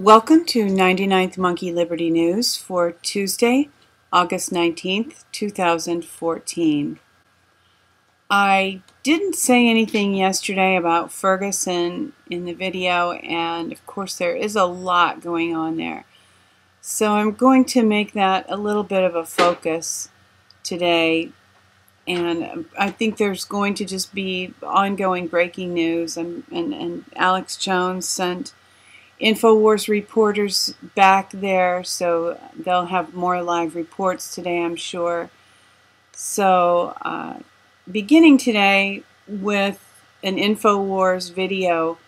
Welcome to 99th Monkey Liberty News for Tuesday, August 19th, 2014. I didn't say anything yesterday about Ferguson in the video, and of course there is a lot going on there. So I'm going to make that a little bit of a focus today, and I think there's going to just be ongoing breaking news, and Alex Jones sent InfoWars reporters back there, so they'll have more live reports today, I'm sure. So beginning today with an InfoWars video,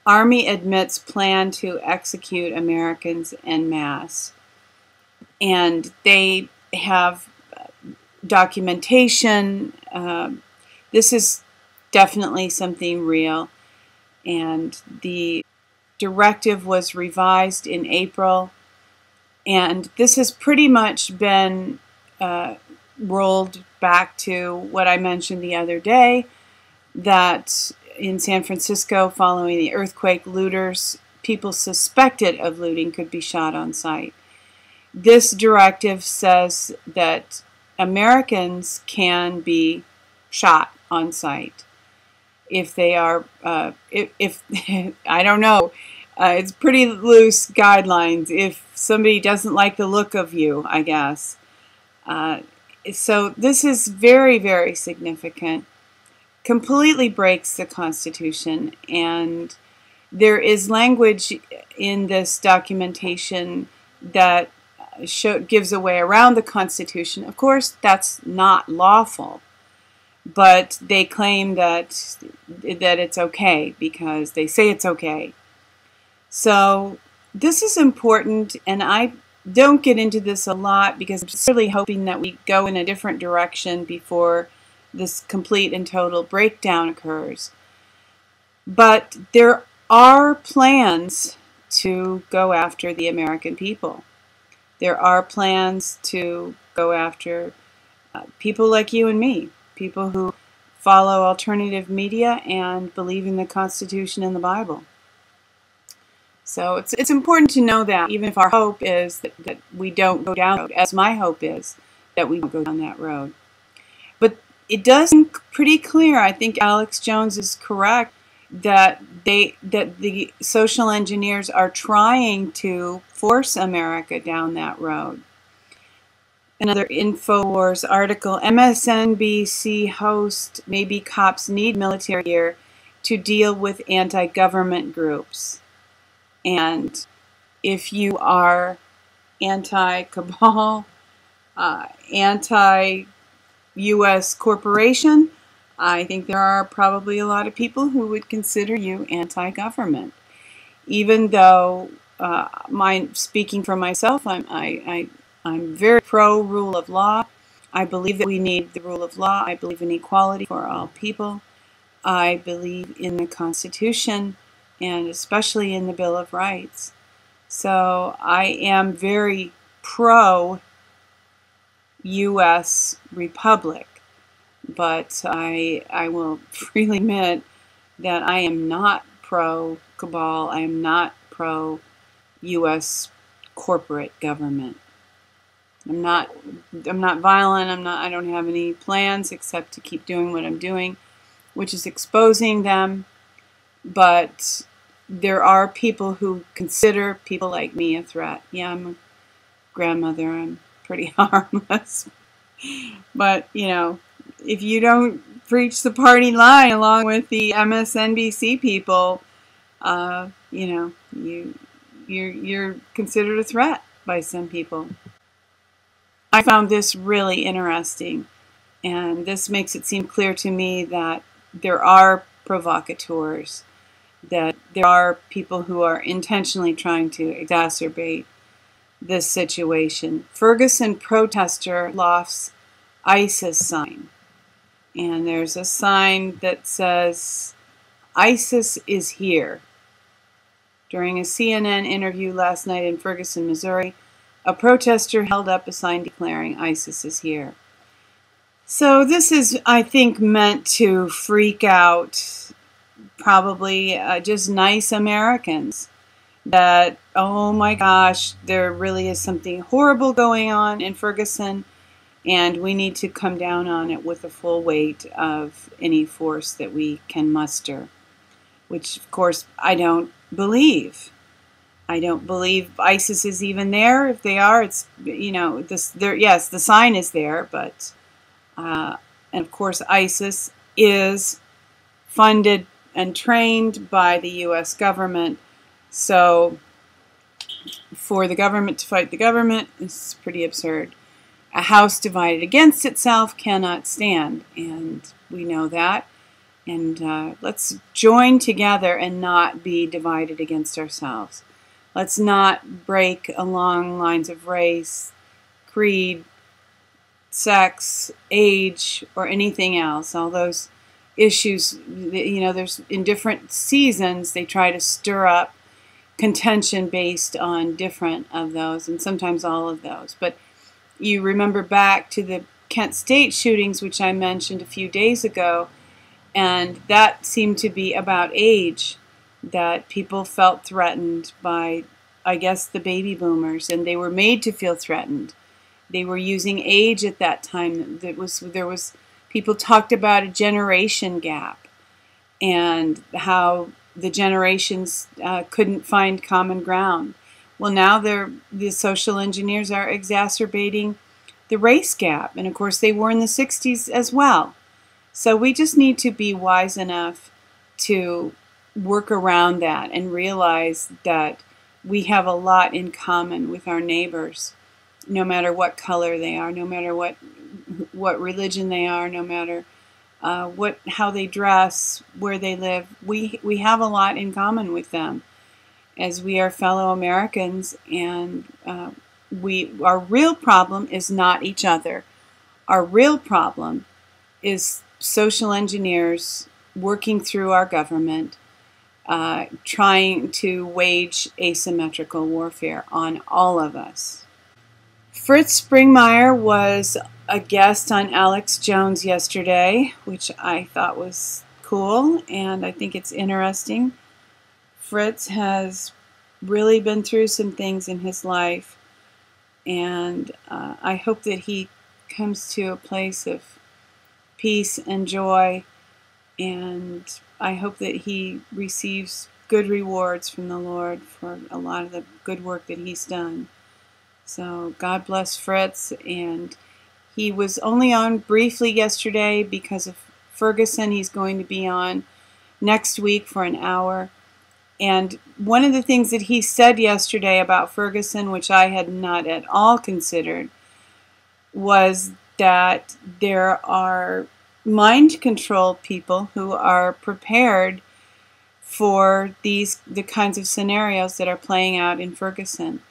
Army admits plan to execute Americans en masse. And they have documentation. This is definitely something real. And the directive was revised in April, and this has pretty much been rolled back to what I mentioned the other day, that in San Francisco, following the earthquake, looters, people suspected of looting, could be shot on sight. This directive says that Americans can be shot on sight if they are, if I don't know, it's pretty loose guidelines. If somebody doesn't like the look of you, I guess. So this is very, very significant. Completely breaks the Constitution, and there is language in this documentation that gives a way around the Constitution. Of course, that's not lawful. But they claim that it's okay because they say it's okay. So this is important, and I don't get into this a lot because I'm just really hoping that we go in a different direction before this complete and total breakdown occurs. But there are plans to go after the American people. There are plans to go after people like you and me. People who follow alternative media and believe in the Constitution and the Bible. So it's important to know that, even if our hope is that we don't go down that road, as my hope is that we don't go down that road. But it does seem pretty clear, I think Alex Jones is correct, that the social engineers are trying to force America down that road. Another InfoWars article, MSNBC host, maybe cops need military gear to deal with anti-government groups. And if you are anti-cabal, anti-U.S. corporation, I think there are probably a lot of people who would consider you anti-government. Even though, speaking for myself, I'm very pro-rule of law. I believe that we need the rule of law. I believe in equality for all people. I believe in the Constitution, and especially in the Bill of Rights. So I am very pro-U.S. Republic, but I will freely admit that I am not pro-cabal. I am not pro-U.S. corporate government. I'm not violent. I don't have any plans except to keep doing what I'm doing, which is exposing them. But there are people who consider people like me a threat. Yeah, I'm a grandmother. I'm pretty harmless. But, you know, if you don't preach the party line along with the MSNBC people, you know, you're considered a threat by some people. I found this really interesting, and this makes it seem clear to me that there are provocateurs, that there are people who are intentionally trying to exacerbate this situation. Ferguson protester Lofts ISIS sign, and there's a sign that says, "ISIS is here." During a CNN interview last night in Ferguson, Missouri, a protester held up a sign declaring ISIS is here. So this is, I think, meant to freak out probably just nice Americans that oh my gosh, there really is something horrible going on in Ferguson, and we need to come down on it with the full weight of any force that we can muster, which of course I don't believe. I don't believe ISIS is even there. If they are, it's, you know, yes, the sign is there, but and of course ISIS is funded and trained by the U.S. government. So for the government to fight the government is pretty absurd. A house divided against itself cannot stand, and we know that. And let's join together and not be divided against ourselves. Let's not break along lines of race, creed, sex, age, or anything else. All those issues, you know, there's in different seasons they try to stir up contention based on different of those, and sometimes all of those. But you remember back to the Kent State shootings, which I mentioned a few days ago, and that seemed to be about age, that people felt threatened by, I guess, the baby boomers, and they were made to feel threatened. They were using age at that time. There was people talked about a generation gap, and how the generations couldn't find common ground. Well, now the social engineers are exacerbating the race gap, and of course they were in the 60s as well. So we just need to be wise enough to work around that and realize that we have a lot in common with our neighbors, no matter what color they are, no matter what religion they are, no matter how they dress, where they live. We have a lot in common with them, as we are fellow Americans, and our real problem is not each other. Our real problem is social engineers working through our government, trying to wage asymmetrical warfare on all of us. Fritz Springmeier was a guest on Alex Jones yesterday, which I thought was cool, and I think it's interesting. Fritz has really been through some things in his life, and I hope that he comes to a place of peace and joy, and I hope that he receives good rewards from the Lord for a lot of the good work that he's done. So God bless Fritz. And he was only on briefly yesterday because of Ferguson. He's going to be on next week for an hour. And one of the things that he said yesterday about Ferguson, which I had not at all considered, was that there are mind control people who are prepared for the kinds of scenarios that are playing out in Ferguson.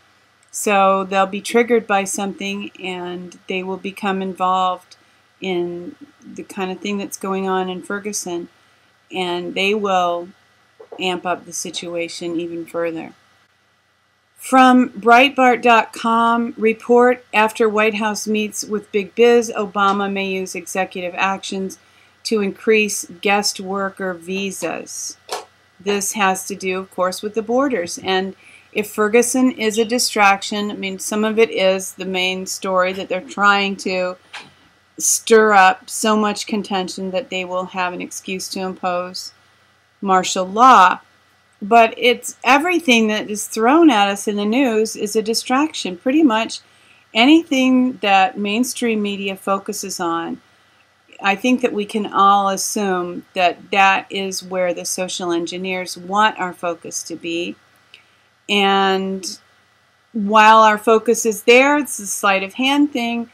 So they'll be triggered by something, and they will become involved in the kind of thing that's going on in Ferguson, and they will amp up the situation even further. From Breitbart.com, report after White House meets with Big Biz, Obama may use executive actions to increase guest worker visas. This has to do, of course, with the borders. And if Ferguson is a distraction, I mean, some of it is the main story, that they're trying to stir up so much contention that they will have an excuse to impose martial law. But it's everything that is thrown at us in the news is a distraction. Pretty much anything that mainstream media focuses on, I think that we can all assume that that is where the social engineers want our focus to be. And while our focus is there, it's a sleight of hand thing,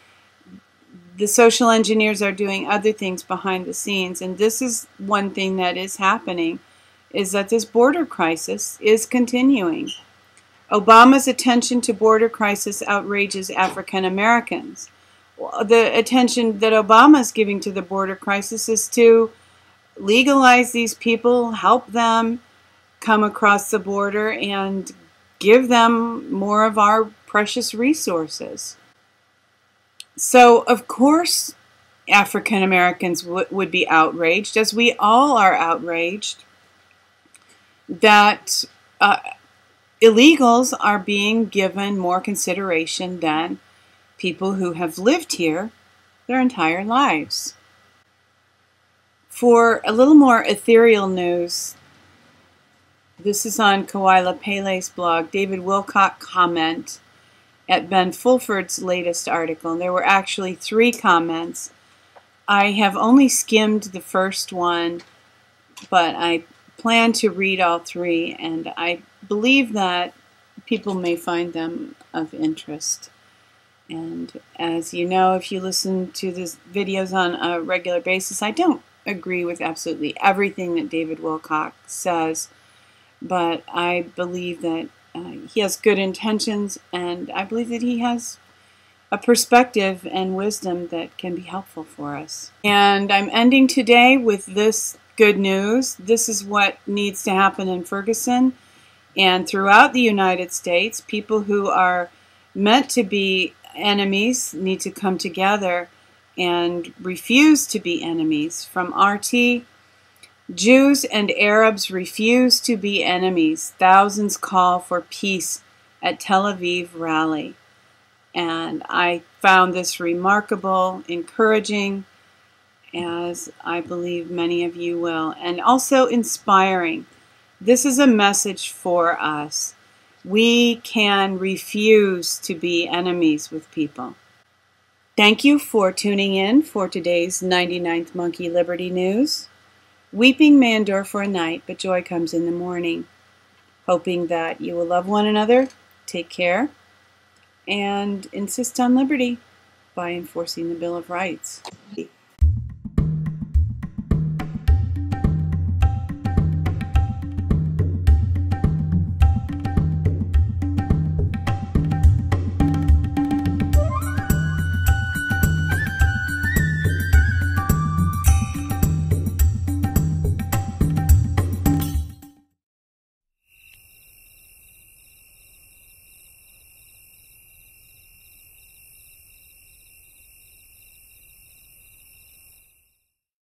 the social engineers are doing other things behind the scenes. And this is one thing that is happening, is that this border crisis is continuing. Obama's attention to border crisis outrages African Americans. The attention that Obama is giving to the border crisis is to legalize these people, help them come across the border, and give them more of our precious resources. So, of course, African Americans would be outraged, as we all are outraged, that illegals are being given more consideration than people who have lived here their entire lives. For a little more ethereal news, this is on Koila Pele's blog, David Wilcock comment at Ben Fulford's latest article. There were actually 3 comments. I have only skimmed the first one, but I plan to read all 3, and I believe that people may find them of interest. And as you know, if you listen to these videos on a regular basis, I don't agree with absolutely everything that David Wilcock says, but I believe that he has good intentions, and I believe that he has a perspective and wisdom that can be helpful for us. And I'm ending today with this good news. This is what needs to happen in Ferguson and throughout the United States. People who are meant to be enemies need to come together and refuse to be enemies. From RT, Jews and Arabs refuse to be enemies. Thousands call for peace at Tel Aviv rally. And I found this remarkable, encouraging, as I believe many of you will, and also inspiring. This is a message for us. We can refuse to be enemies with people. Thank you for tuning in for today's 99th Monkey Liberty News. Weeping may endure for a night, but joy comes in the morning. Hoping that you will love one another, take care, and insist on liberty by enforcing the Bill of Rights.